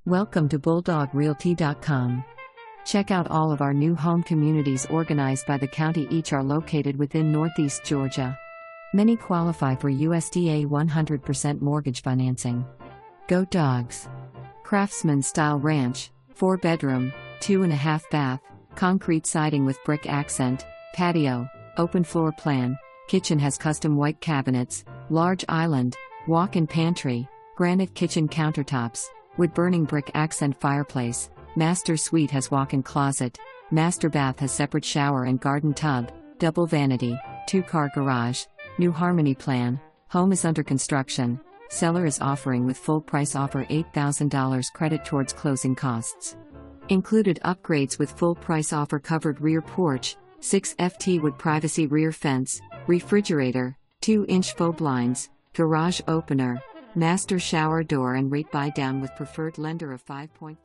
Welcome to BulldogRealty.com. Check out all of our new home communities organized by the county. Each are located within Northeast Georgia. Many qualify for USDA 100% mortgage financing. Go Dogs! Craftsman style ranch, 4-bedroom, 2.5 bath, concrete siding with brick accent, patio, open floor plan, kitchen has custom white cabinets, large island, walk-in pantry, granite kitchen countertops, wood-burning brick accent fireplace, master suite has walk-in closet, master bath has separate shower and garden tub, double vanity, 2-car garage, new harmony plan, home is under construction, seller is offering with full price offer $8,000 credit towards closing costs. Included upgrades with full price offer: covered rear porch, 6 FT wood privacy rear fence, refrigerator, 2-inch faux blinds, garage opener, master shower door, and rate buy down with preferred lender of 5.5.